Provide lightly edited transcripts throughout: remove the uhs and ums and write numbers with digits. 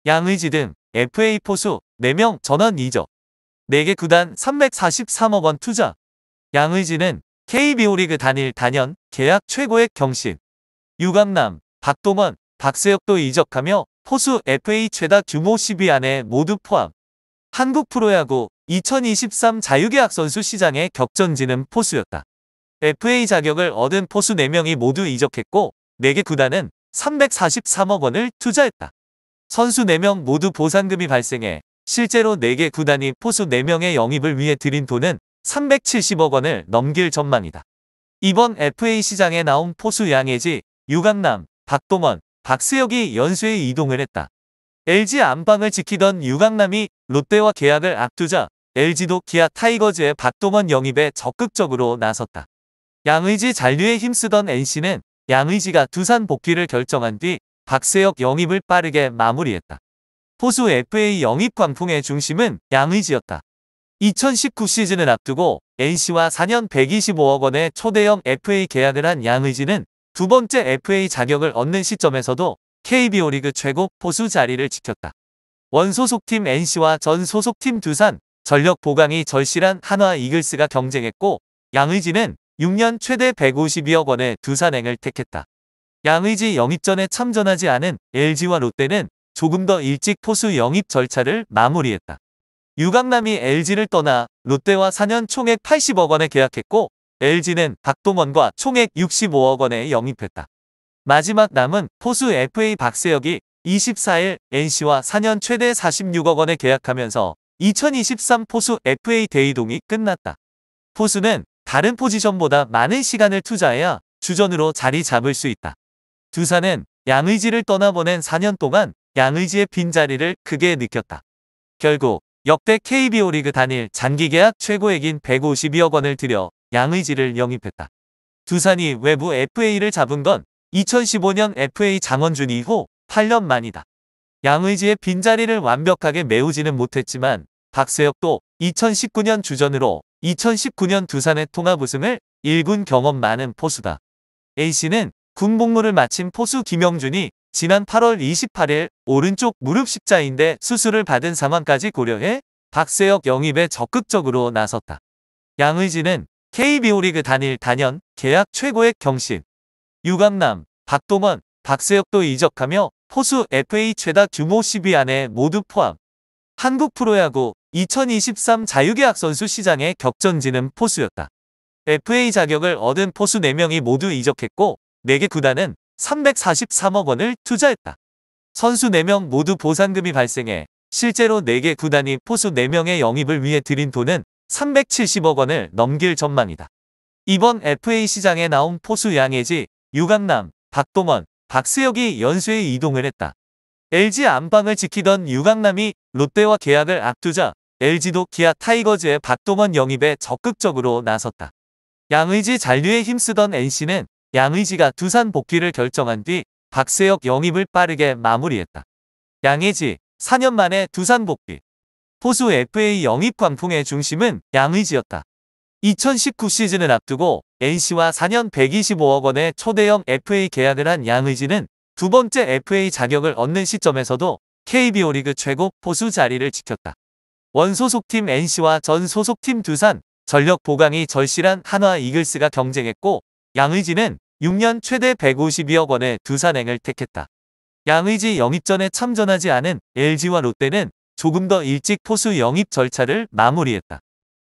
양의지 등 FA 포수 4명 전원 이적. 4개 구단 343억 원 투자. 양의지는 KBO 리그 단일 단연 계약 최고액 경신. 유강남, 박동원, 박세혁도 이적하며 포수 FA 최다 규모 10위 안에 모두 포함. 한국 프로야구 2023 자유계약 선수 시장에 격전지는 포수였다. FA 자격을 얻은 포수 4명이 모두 이적했고 4개 구단은 343억 원을 투자했다. 선수 4명 모두 보상금이 발생해 실제로 4개 구단이 포수 4명의 영입을 위해 들인 돈은 370억 원을 넘길 전망이다. 이번 FA 시장에 나온 포수 양의지, 유강남, 박동원, 박세혁이 연수에 이동을 했다. LG 안방을 지키던 유강남이 롯데와 계약을 앞두자 LG도 기아 타이거즈의 박동원 영입에 적극적으로 나섰다. 양의지 잔류에 힘쓰던 NC는 양의지가 두산 복귀를 결정한 뒤 박세혁 영입을 빠르게 마무리했다. 포수 FA 영입 광풍의 중심은 양의지였다. 2019 시즌을 앞두고 NC와 4년 125억 원의 초대형 FA 계약을 한 양의지는 두 번째 FA 자격을 얻는 시점에서도 KBO 리그 최고 포수 자리를 지켰다. 원 소속팀 NC와 전 소속팀 두산, 전력 보강이 절실한 한화 이글스가 경쟁했고 양의지는 6년 최대 152억 원의 두산행을 택했다. 양의지 영입전에 참전하지 않은 LG와 롯데는 조금 더 일찍 포수 영입 절차를 마무리했다. 유강남이 LG를 떠나 롯데와 4년 총액 80억 원에 계약했고 LG는 박동원과 총액 65억 원에 영입했다. 마지막 남은 포수 FA 박세혁이 24일 NC와 4년 최대 46억 원에 계약하면서 2023 포수 FA 대이동이 끝났다. 포수는 다른 포지션보다 많은 시간을 투자해야 주전으로 자리 잡을 수 있다. 두산은 양의지를 떠나보낸 4년 동안 양의지의 빈자리를 크게 느꼈다. 결국 역대 KBO 리그 단일 장기계약 최고액인 152억 원을 들여 양의지를 영입했다. 두산이 외부 FA를 잡은 건 2015년 FA 장원준 이후 8년 만이다. 양의지의 빈자리를 완벽하게 메우지는 못했지만 박세혁도 2019년 주전으로 2019년 두산의 통합 우승을 1군 경험 많은 포수다. A씨는 군복무를 마친 포수 김영준이 지난 8월 28일 오른쪽 무릎 십자인대 수술을 받은 상황까지 고려해 박세혁 영입에 적극적으로 나섰다. 양의지는 KBO 리그 단일 단연 계약 최고액 경신. 유강남, 박동원, 박세혁도 이적하며 포수 FA 최다 규모 10위 안에 모두 포함. 한국 프로야구 2023 자유계약 선수 시장에 격전지는 포수였다. FA 자격을 얻은 포수 4명이 모두 이적했고 4개 구단은 343억 원을 투자했다. 선수 4명 모두 보상금이 발생해 실제로 4개 구단이 포수 4명의 영입을 위해 들인 돈은 370억 원을 넘길 전망이다. 이번 FA 시장에 나온 포수 양의지, 유강남, 박동원, 박세혁이 연수에 이동을 했다. LG 안방을 지키던 유강남이 롯데와 계약을 앞두자 LG도 기아 타이거즈의 박동원 영입에 적극적으로 나섰다. 양의지 잔류에 힘쓰던 NC는 양의지가 두산 복귀를 결정한 뒤 박세혁 영입을 빠르게 마무리했다. 양의지, 4년 만에 두산 복귀. 포수 FA 영입 광풍의 중심은 양의지였다. 2019 시즌을 앞두고 NC와 4년 125억 원의 초대형 FA 계약을 한 양의지는 두 번째 FA 자격을 얻는 시점에서도 KBO 리그 최고 포수 자리를 지켰다. 원 소속팀 NC와 전 소속팀 두산, 전력 보강이 절실한 한화 이글스가 경쟁했고 양의지는 6년 최대 152억 원의 두산행을 택했다. 양의지 영입전에 참전하지 않은 LG와 롯데는 조금 더 일찍 포수 영입 절차를 마무리했다.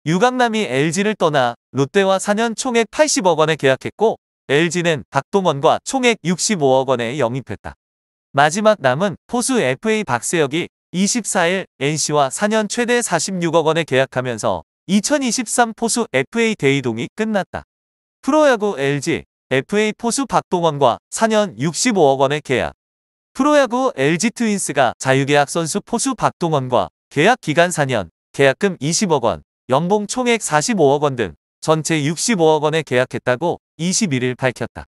유강남이 LG를 떠나 롯데와 4년 총액 80억 원에 계약했고 LG는 박동원과 총액 65억 원에 영입했다. 마지막 남은 포수 FA 박세혁이 24일 NC와 4년 최대 46억 원에 계약하면서 2023 포수 FA 대이동이 끝났다. 프로야구 LG, FA 포수 박동원과 4년 65억 원의 계약. 프로야구 LG 트윈스가 자유계약 선수 포수 박동원과 계약 기간 4년, 계약금 20억 원, 연봉 총액 45억 원 등 전체 65억 원에 계약했다고 21일 밝혔다.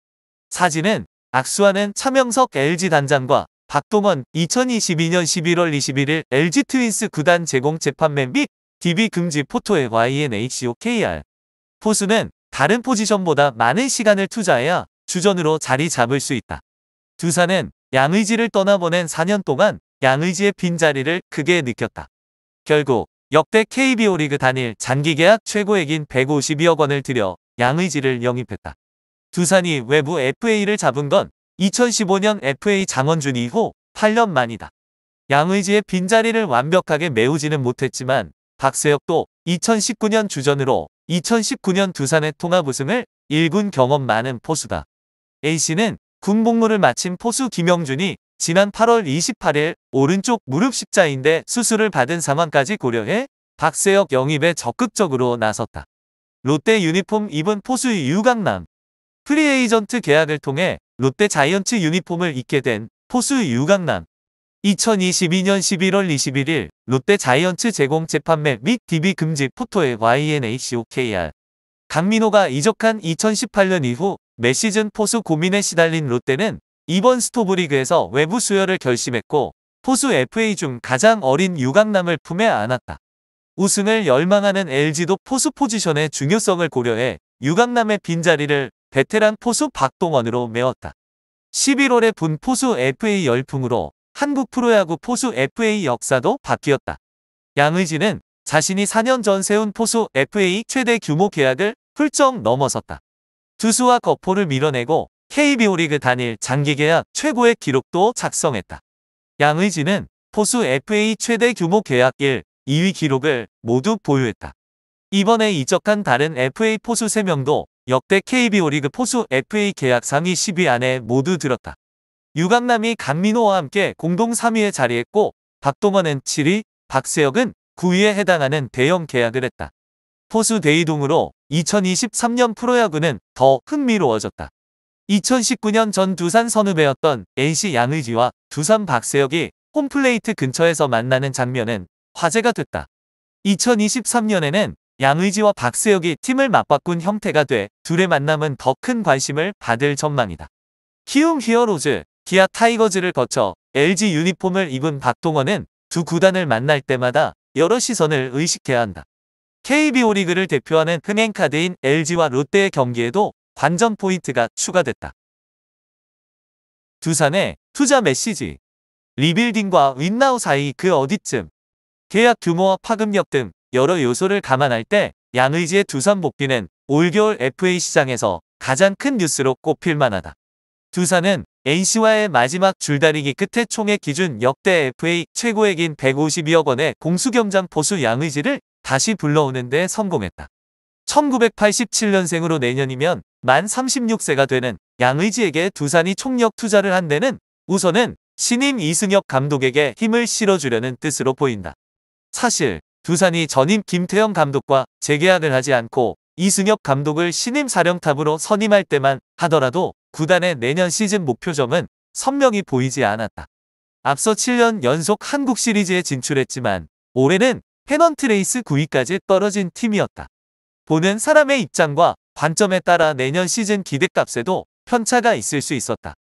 사진은 악수하는 차명석 LG 단장과 박동원 2022년 11월 21일 LG 트윈스 구단 제공 재판매 및 DB 금지 포토의 YNHOKR. 포수는 다른 포지션보다 많은 시간을 투자해야 주전으로 자리 잡을 수 있다. 두산은 양의지를 떠나보낸 4년 동안 양의지의 빈자리를 크게 느꼈다. 결국 역대 KBO 리그 단일 장기계약 최고액인 152억 원을 들여 양의지를 영입했다. 두산이 외부 FA를 잡은 건 2015년 FA 장원준 이후 8년 만이다. 양의지의 빈자리를 완벽하게 메우지는 못했지만 박세혁도 2019년 주전으로 2019년 두산의 통합 우승을 1군 경험 많은 포수다. A씨는 군 복무를 마친 포수 김영준이 지난 8월 28일 오른쪽 무릎 십자인대 수술을 받은 상황까지 고려해 박세혁 영입에 적극적으로 나섰다. 롯데 유니폼 입은 포수 유강남. 프리에이전트 계약을 통해 롯데 자이언츠 유니폼을 입게 된 포수 유강남. 2022년 11월 21일 롯데 자이언츠 제공 재판매 및 DB 금지 포토의 YNACOKR. 강민호가 이적한 2018년 이후 매 시즌 포수 고민에 시달린 롯데는 이번 스토브리그에서 외부 수혈을 결심했고 포수 FA 중 가장 어린 유강남을 품에 안았다. 우승을 열망하는 LG도 포수 포지션의 중요성을 고려해 유강남의 빈자리를 베테랑 포수 박동원으로 메웠다. 11월에 분 포수 FA 열풍으로 한국 프로야구 포수 FA 역사도 바뀌었다. 양의지는 자신이 4년 전 세운 포수 FA 최대 규모 계약을 훌쩍 넘어섰다. 투수와 거포를 밀어내고 KBO 리그 단일 장기계약 최고의 기록도 작성했다. 양의지는 포수 FA 최대 규모 계약 1, 2위 기록을 모두 보유했다. 이번에 이적한 다른 FA 포수 3명도 역대 KBO 리그 포수 FA 계약 상위 10위 안에 모두 들었다. 유강남이 강민호와 함께 공동 3위에 자리했고 박동원은 7위, 박세혁은 9위에 해당하는 대형 계약을 했다. 포수 대이동으로 2023년 프로야구는 더 흥미로워졌다. 2019년 전 두산 선후배였던 NC 양의지와 두산 박세혁이 홈플레이트 근처에서 만나는 장면은 화제가 됐다. 2023년에는 양의지와 박세혁이 팀을 맞바꾼 형태가 돼 둘의 만남은 더 큰 관심을 받을 전망이다. 키움 히어로즈, 기아 타이거즈를 거쳐 LG 유니폼을 입은 박동원은 두 구단을 만날 때마다 여러 시선을 의식해야 한다. KBO 리그를 대표하는 흥행카드인 LG와 롯데의 경기에도 관전 포인트가 추가됐다. 두산의 투자 메시지. 리빌딩과 윈나우 사이 그 어디쯤. 계약 규모와 파급력 등 여러 요소를 감안할 때 양의지의 두산 복귀는 올겨울 FA 시장에서 가장 큰 뉴스로 꼽힐 만하다. 두산은 NC와의 마지막 줄다리기 끝에 총액 기준 역대 FA 최고액인 152억 원의 공수경장 포수 양의지를 다시 불러오는 데 성공했다. 1987년생으로 내년이면 만 36세가 되는 양의지에게 두산이 총력 투자를 한 데는 우선은 신임 이승엽 감독에게 힘을 실어주려는 뜻으로 보인다. 사실 두산이 전임 김태형 감독과 재계약을 하지 않고 이승엽 감독을 신임 사령탑으로 선임할 때만 하더라도 구단의 내년 시즌 목표점은 선명히 보이지 않았다. 앞서 7년 연속 한국 시리즈에 진출했지만 올해는 페넌트 레이스 9위까지 떨어진 팀이었다. 보는 사람의 입장과 관점에 따라 내년 시즌 기대값에도 편차가 있을 수 있었다.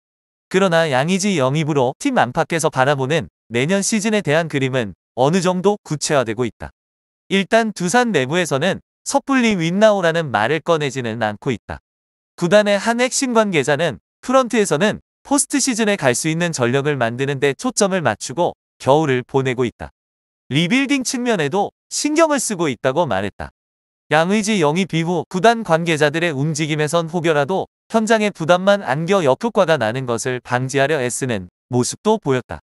그러나 양의지 영입으로 팀 안팎에서 바라보는 내년 시즌에 대한 그림은 어느 정도 구체화되고 있다. 일단 두산 내부에서는 섣불리 윈나우라는 말을 꺼내지는 않고 있다. 구단의 한 핵심 관계자는 프런트에서는 포스트 시즌에 갈 수 있는 전력을 만드는 데 초점을 맞추고 겨울을 보내고 있다. 리빌딩 측면에도 신경을 쓰고 있다고 말했다. 양의지 영입 이후 구단 관계자들의 움직임에선 혹여라도 현장에 부담만 안겨 역효과가 나는 것을 방지하려 애쓰는 모습도 보였다.